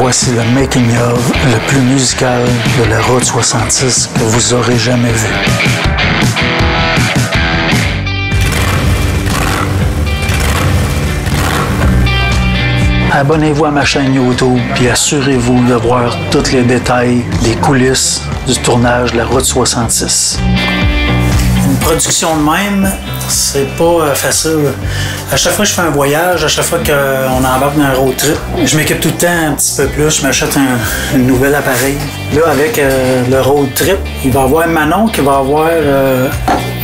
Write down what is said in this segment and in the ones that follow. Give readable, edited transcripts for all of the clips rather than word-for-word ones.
Voici le making-of le plus musical de la Route 66 que vous aurez jamais vu. Abonnez-vous à ma chaîne YouTube puis assurez-vous de voir tous les détails des coulisses du tournage de la Route 66. Une production de même, c'est pas facile. À chaque fois que je fais un voyage, à chaque fois qu'on embarque dans un road trip, je m'équipe tout le temps un petit peu plus, je m'achète un nouvel appareil. Là, avec le road trip, il va y avoir Manon qui va avoir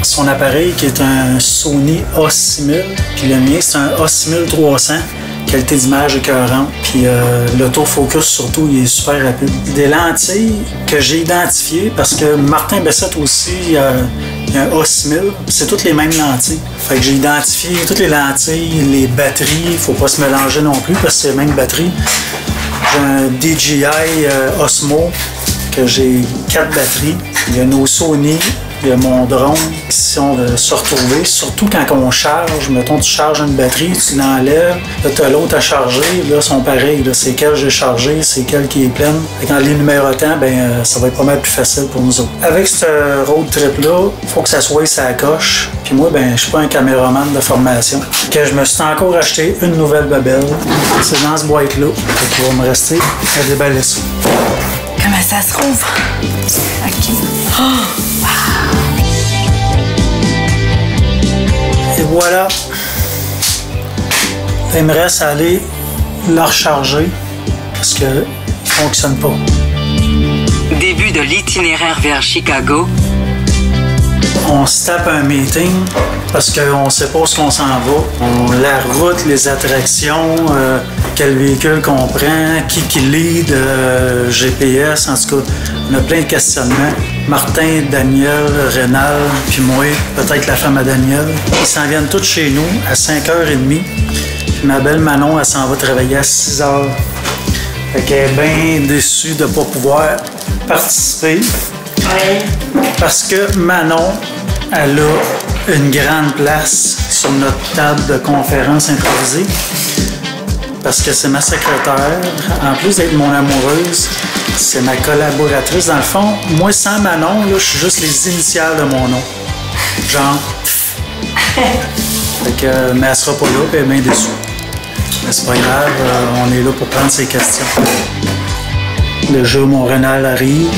son appareil qui est un Sony A6000, puis le mien c'est un A6300. Qualité d'image écœurante, puis l'autofocus surtout, il est super rapide. Des lentilles que j'ai identifiées parce que Martin Bessette aussi, il a un A6000, c'est toutes les mêmes lentilles. Fait que j'ai identifié toutes les lentilles, les batteries, il faut pas se mélanger non plus parce que c'est les mêmes batteries. J'ai un DJI Osmo, que j'ai 4 batteries. Il y a nos Sony. Il y a mon drone, si on veut se retrouver, surtout quand on charge, mettons tu charges une batterie, tu l'enlèves, là tu as l'autre à charger, là sont pareils, c'est quelle j'ai chargé, c'est quelle qui est pleine. Et en les numérotant, ben ça va être pas mal plus facile pour nous autres. Avec ce road trip là, il faut que ça soit ça coche. Puis moi, ben je suis pas un caméraman de formation. Que je me suis encore acheté une nouvelle babelle. C'est dans ce boîte là. Donc il va me rester à déballer ça. Comment ça se rouvre? OK. Oh! Et voilà. Il me reste à aller la recharger parce qu'elle ne fonctionne pas. Début de l'itinéraire vers Chicago. On se tape un meeting parce qu'on ne sait pas où on s'en va. La route, les attractions, quel véhicule qu'on prend, qui lead, GPS, en tout cas, on a plein de questionnements. Martin, Daniel, Rénal, puis moi, peut-être la femme à Daniel. Ils s'en viennent tous chez nous à 5h30. Puis ma belle Manon, elle s'en va travailler à 6h. Fait qu'elle est bien déçue de ne pas pouvoir participer. Oui. Parce que Manon, elle a une grande place sur notre table de conférence improvisée. Parce que c'est ma secrétaire. En plus d'être mon amoureuse, c'est ma collaboratrice. Dans le fond, moi, sans Manon, là, je suis juste les initiales de mon nom. Genre. Fait que, mais elle sera pas là, puis elle est bien déçue. Mais c'est pas grave, on est là pour prendre ses questions. Déjà, mon Rénal arrive.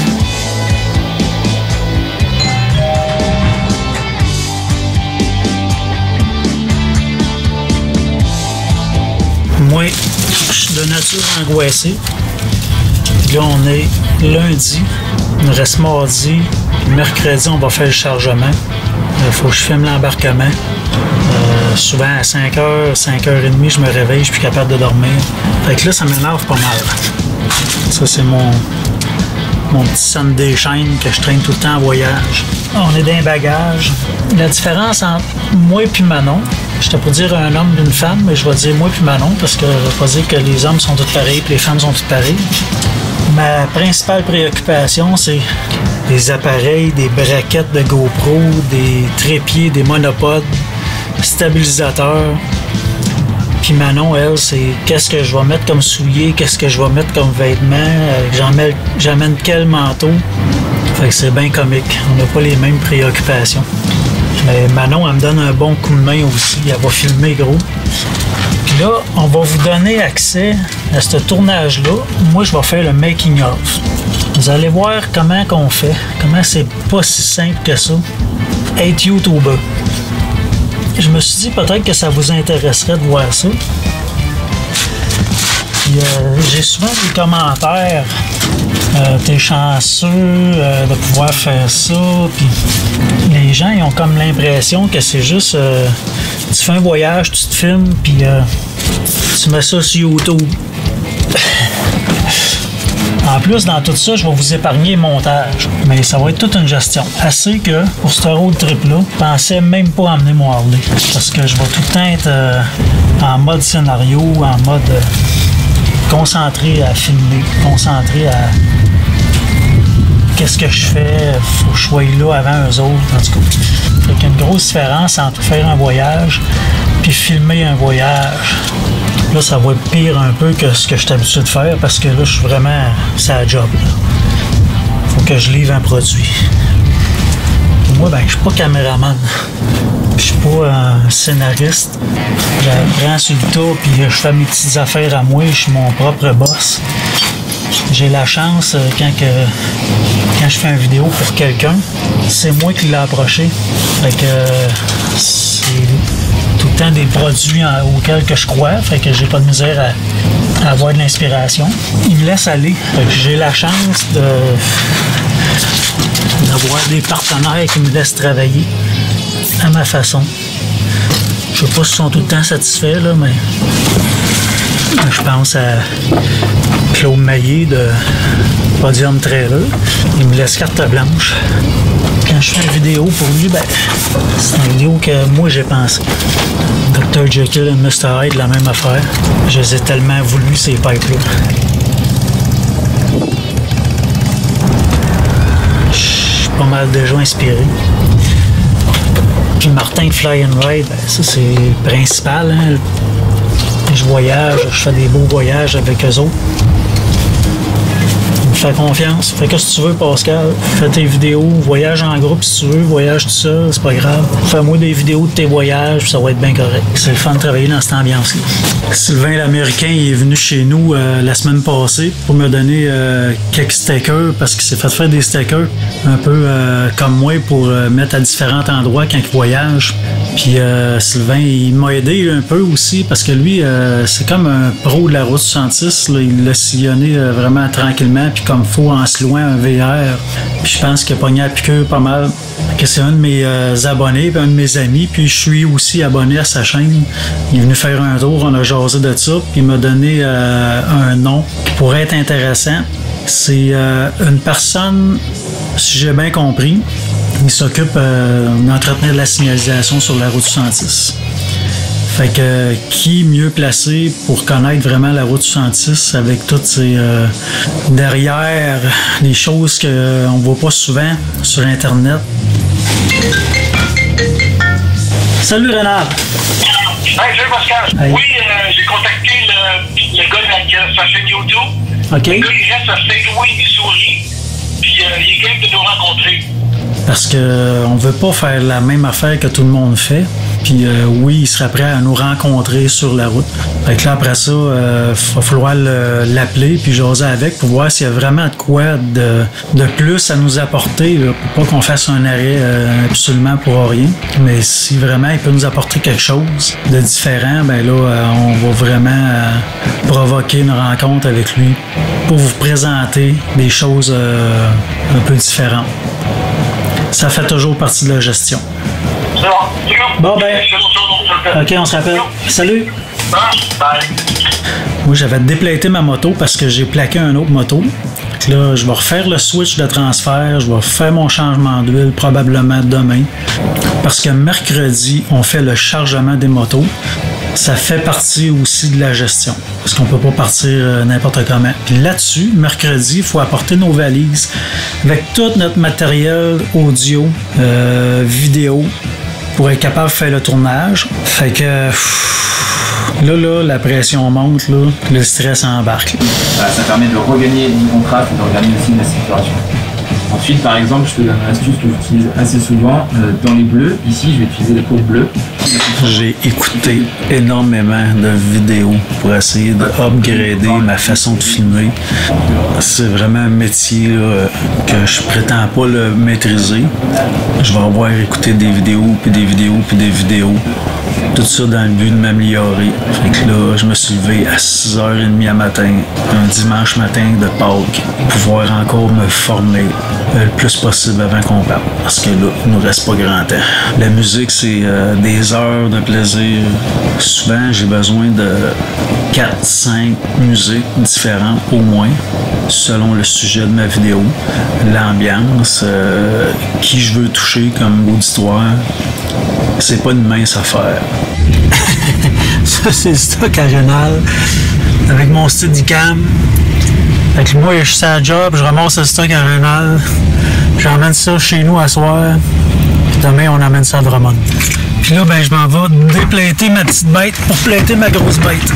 Moi, je suis de nature angoissée. Puis là, on est lundi, il nous reste mardi, puis mercredi, on va faire le chargement. Il faut que je filme l'embarquement. Souvent à 5h, 5h30, je me réveille, je suis plus capable de dormir. Fait que là, ça m'énerve pas mal. Ça, c'est mon petit Sunday chaîne que je traîne tout le temps en voyage. On est dans un bagage. La différence entre moi et Manon, j'étais pour dire un homme d'une femme, mais je vais dire moi et Manon parce que je vais pas dire que les hommes sont tous pareils et les femmes sont toutes pareilles. Ma principale préoccupation, c'est des appareils, des braquettes de GoPro, des trépieds, des monopodes, stabilisateurs. Puis Manon, elle, c'est qu'est-ce que je vais mettre comme souliers, qu'est-ce que je vais mettre comme vêtements, j'amène quel manteau. Fait que c'est bien comique. On n'a pas les mêmes préoccupations. Mais Manon, elle me donne un bon coup de main aussi. Elle va filmer gros. Puis là, on va vous donner accès à ce tournage-là. Moi, je vais faire le making-of. Vous allez voir comment qu'on fait. Comment c'est pas si simple que ça. Être YouTuber. Je me suis dit peut-être que ça vous intéresserait de voir ça. Puis, j'ai souvent des commentaires. T'es chanceux de pouvoir faire ça. Puis les gens ils ont comme l'impression que c'est juste tu fais un voyage, tu te filmes, puis tu mets ça sur YouTube. En plus, dans tout ça, je vais vous épargner le montage. Mais ça va être toute une gestion. Assez que, pour ce road trip-là, je pensais même pas emmener mon Harley. Parce que je vais tout le temps être en mode scénario, en mode concentré à filmer, concentré à qu'est-ce que je fais, faut que je sois là avant eux autres, en tout cas. Fait qu'il y a une grosse différence entre faire un voyage puis filmer un voyage. Là, ça va être pire un peu que ce que je suis habitué de faire parce que là, je suis vraiment sur la job. Il faut que je livre un produit. Moi, ben, je suis pas caméraman. Je suis pas un scénariste. J'apprends sur le tas puis je fais mes petites affaires à moi. Je suis mon propre boss. J'ai la chance, quand je fais une vidéo pour quelqu'un, c'est moi qui l'ai approché. Fait que c'est tout le temps des produits auxquels que je crois. Fait que j'ai pas de misère à avoir de l'inspiration. Il me laisse aller. Fait que j'ai la chance d'avoir des partenaires qui me laissent travailler à ma façon. Je sais pas s'ils sont tout le temps satisfaits, là, mais je pense à Claude Maillé de Podium Trailer. Il me laisse carte blanche. Quand je fais une vidéo pour lui, ben, c'est une vidéo que moi j'ai pensé. Dr. Jekyll et Mr. Hyde, la même affaire. Je les ai tellement voulu, ces pipes-là. Je suis pas mal déjà inspiré. Puis Martin de Fly and Ride, ben, ça c'est le principal. Hein? Je voyage, je fais des beaux voyages avec eux autres. Il me fait confiance. Fais que si tu veux, Pascal, fais tes vidéos, voyage en groupe si tu veux, voyage tout seul, c'est pas grave. Fais-moi des vidéos de tes voyages, ça va être bien correct. C'est le fun de travailler dans cette ambiance-là. Sylvain l'Américain il est venu chez nous la semaine passée pour me donner quelques stickers parce qu'il s'est fait faire des stickers un peu comme moi pour mettre à différents endroits quand il voyage. Puis Sylvain, il m'a aidé un peu aussi parce que lui, c'est comme un pro de la route 66. Là, il l'a sillonné vraiment tranquillement puis comme faut en se louant un VR. Puis je pense qu'il a pogné à piqûre pas mal. Que c'est un de mes abonnés puis un de mes amis. Puis je suis aussi abonné à sa chaîne. Il est venu faire un tour, on a jasé de ça. Puis il m'a donné un nom qui pourrait être intéressant. C'est une personne, si j'ai bien compris, il s'occupe d'entretenir la signalisation sur la route 66. Fait que qui mieux placé pour connaître vraiment la route 66 avec toutes ces derrière les choses qu'on voit pas souvent sur Internet. Salut Renard! Hey, salut Pascal! Hey. Oui, j'ai contacté le gars de sa chaîne YouTube. OK. Le gars, il reste à St-Louis, Missouri. Puis il est game de nous rencontrer. Parce qu'on ne veut pas faire la même affaire que tout le monde fait. Puis oui, il serait prêt à nous rencontrer sur la route. Fait que là, après ça, il va falloir l'appeler puis jaser avec pour voir s'il y a vraiment de quoi de plus à nous apporter. Là, pour pas qu'on fasse un arrêt absolument pour rien. Mais si vraiment il peut nous apporter quelque chose de différent, ben là, on va vraiment provoquer une rencontre avec lui pour vous présenter des choses un peu différentes. Ça fait toujours partie de la gestion. C'est bon. Bon, ben. OK, on se rappelle. Salut. Bye. Moi, j'avais déplété ma moto parce que j'ai plaqué une autre moto. Là, je vais refaire le switch de transfert. Je vais faire mon changement d'huile probablement demain. Parce que mercredi, on fait le chargement des motos. Ça fait partie aussi de la gestion. Parce qu'on ne peut pas partir n'importe comment. Puis là-dessus, mercredi, il faut apporter nos valises avec tout notre matériel audio, vidéo, pour être capable de faire le tournage. Fait que là, la pression monte, là, le stress embarque. Ça permet de regagner du contraste et de regagner aussi la saturation. Ensuite, par exemple, je te donne une astuce que j'utilise assez souvent. Dans les bleus, ici, je vais utiliser les codes bleus. J'ai écouté énormément de vidéos pour essayer d'upgrader ma façon de filmer. C'est vraiment un métier là, que je prétends pas le maîtriser. Je vais avoir écouté des vidéos, puis des vidéos, puis des vidéos. Tout ça dans le but de m'améliorer. Fait que là, je me suis levé à 6h30 à matin, un dimanche matin de Pâques, pour pouvoir encore me former le plus possible avant qu'on parte. Parce que là, il nous reste pas grand temps. La musique, c'est des heures de plaisir. Souvent, j'ai besoin de 4-5 musiques différentes au moins, selon le sujet de ma vidéo, l'ambiance, qui je veux toucher comme auditoire. C'est pas une mince affaire. Ça, c'est le stock à Rénal avec mon Steadicam. Fait que moi, je suis à la job, je ramasse le stock à Rénal. J'emmène ça chez nous à soir. Demain, on amène ça à Drummond. Puis là, ben, je m'en vais déplaiter ma petite bête pour plaiter ma grosse bête.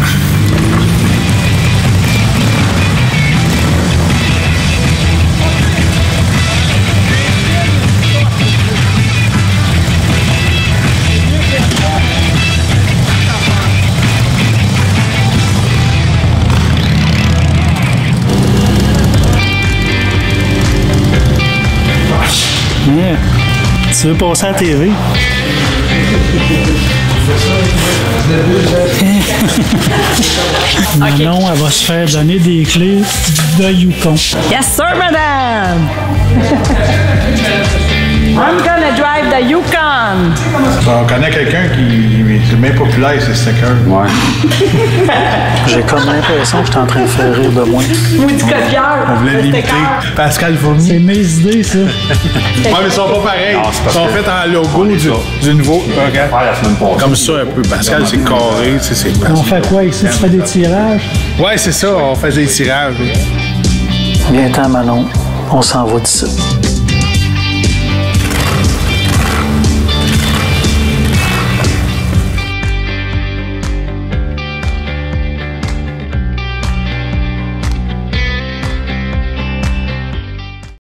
Yeah. Tu veux passer à la TV? Manon, elle va se faire donner des clés de Yukon. Yes, sir, madame! I'm gonna drive the Yukon! On connaît quelqu'un qui est bien populaire, c'est Sticker. Ouais. J'ai comme l'impression que je suis en train de faire rire de moi. Moi, du code-cœur! On voulait l'imiter. Pascal Fournier. C'est mes idées, ça. Ouais, mais ils sont pas pareils. Ils sont faits en logo du nouveau. Faire la semaine passée. Comme ça, un peu. Pascal, c'est carré. C'est On fait quoi ici? Tu fais des tirages? Ouais, c'est ça. On fait des tirages. Viens-t'en, Manon. On s'en va d'ici.